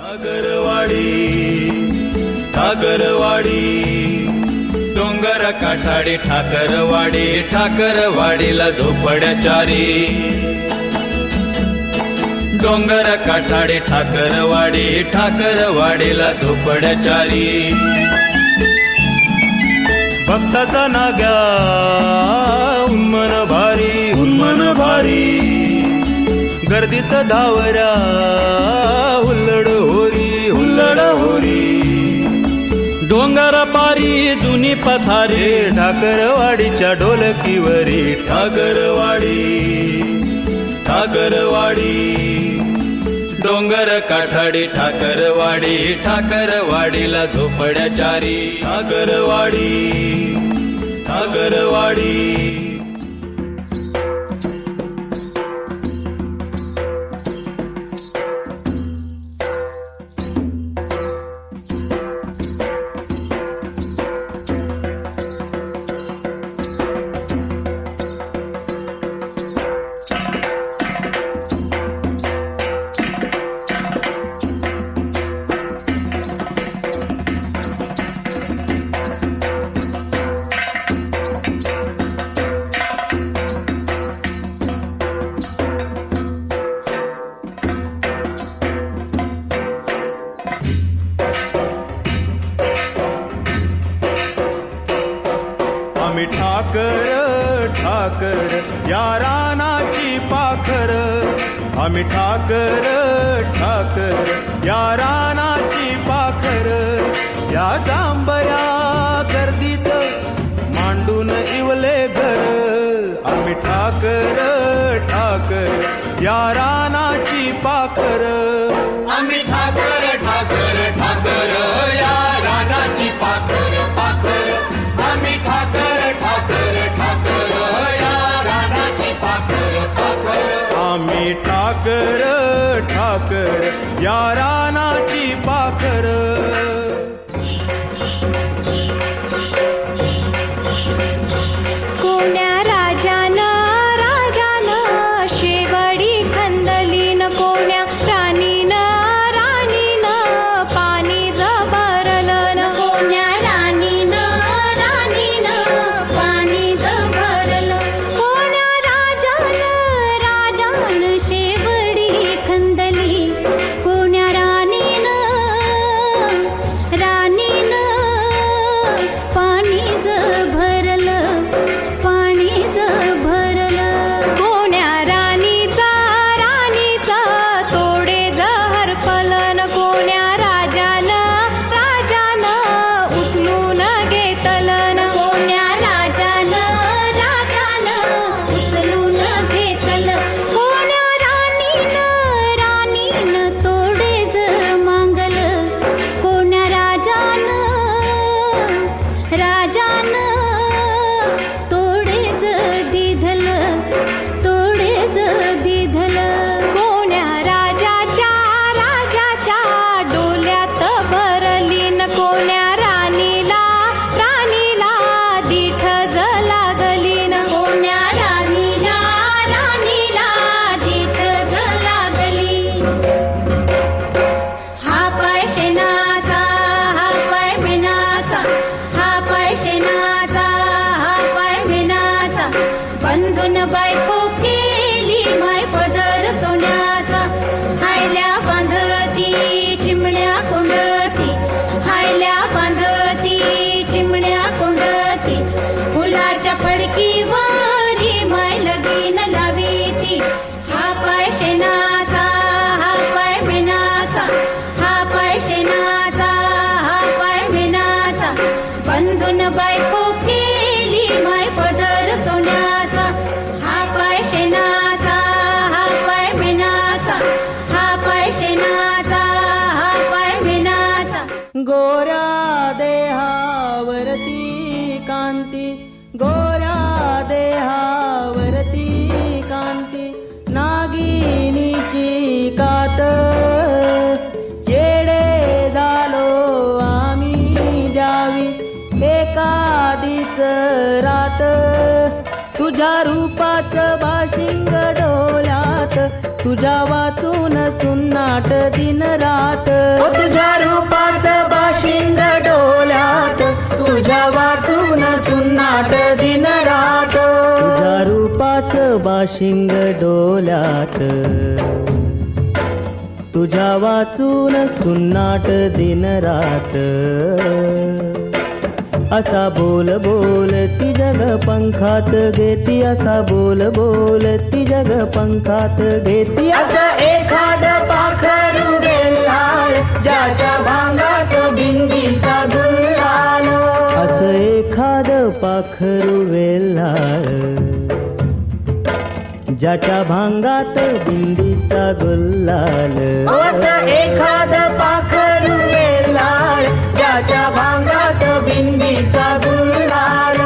ठाकरवाडी ठाकरवाडी डोंगर काठाडी ठाकरवाडी ठाकरवाडीला झोपड्या चारी डोंगर काठाडी ठाकरवाडी ठाकरवाडीला झोपड्या चारी भक्ताचा नाग्या उन्मन भारी गर्दीत धावऱ्या हुल्लड होरी डोंगर पारी जुनी पथारी ठाकरवाडीच्या ढोलकीवरी ठाकरवाडी डोंगर काठाडी ठाकरवाडी ठाकरवाडीला झोपड्या चारी ठाकरवाडी आम्ही ठाकर या रानाची पाखर आम्ही ठाकर या रानाची पाखर या जांभया गर्दीत मांडून इवले घर आम्ही ठाकर या रानाची पाखर आम्ही ठाकर या रानाची पाखर आम्ही ठाकर या रानाची पाखर आम्ही ठाकर या रानाची पाखर कोण्या राजानं शेवडी खंदलीन कोण्या राणीनं पाणी जबरलन कोण्या राणीनं पाणी जबरलं कोण्या राजानं शेवडी खंदली कोण्या राणीनं पाणी जबरलं कोण्या राणीचा तोडे जहर पलन कोण्या राजानं उचलून घेतलन कोण्या राजानं उचलून घेतलं कोण्या राणीनं तोडे ज मांगल कोण्या राजानं तोडेज दिधलं कोण्या राजाच्या डोल्यात भरलीन कोण्या राणीला दीठ ज लागलीन कोण्या राणीला दीठ ज लागली हा पाय शेणाचा हा पाय मेणाचा हा पाय शेणाचा हा पाय मेणाचा बंधून बायको केली माय पदर सोन्याचा हायल्या बांधती चिमण्या कोंडती हायल्या बांधती चिमण्या कोंडती फुलाच्या फडकीवरी माय लगीन लावीती हा पाय शेणाचा हा पाय मेणाचा हा पाय शेणाचा हा पाय मेणाचा बंधून बायको केली माय पदर सोन्याचा हा पाय शेणाचा हा पाय मेणाचा हा पाय शेणाचा हा पाय मेणाचा गोऱ्या देहावरती कांती गोऱ्या देहावरती कांती नागिनीची कात येडे झालो आम्ही द्यावी एकादीच रात तुझ्या रूपाचं भाशिंग डोल्यात तुझ्या वाचून वाचून सुन्नाट दिन रात ओ तुझ्या रूपाचं बाशिंग डोल्यात तुझ्या वाचून सुन्नाट दिन रात तुझ्या रूपाचं बाशिंग डोल्यात तुझ्या वाचून सुन्नाट दिन रात असा बोल बोल ती जग पंखात घेती असा बोल बोल ती जग पंखात घेती असं एखाद पाखरू बेलाळ ज्याच्या भांगात बिंदीचा गुल्हाल असं एखाद पाखरू वेल्हाळ ज्याच्या भांगात बिंदीचा गुल्हाल असं एखाद पाखरू वेलाळ ज्याच्या भांगात बिंदीचा गुल्हाल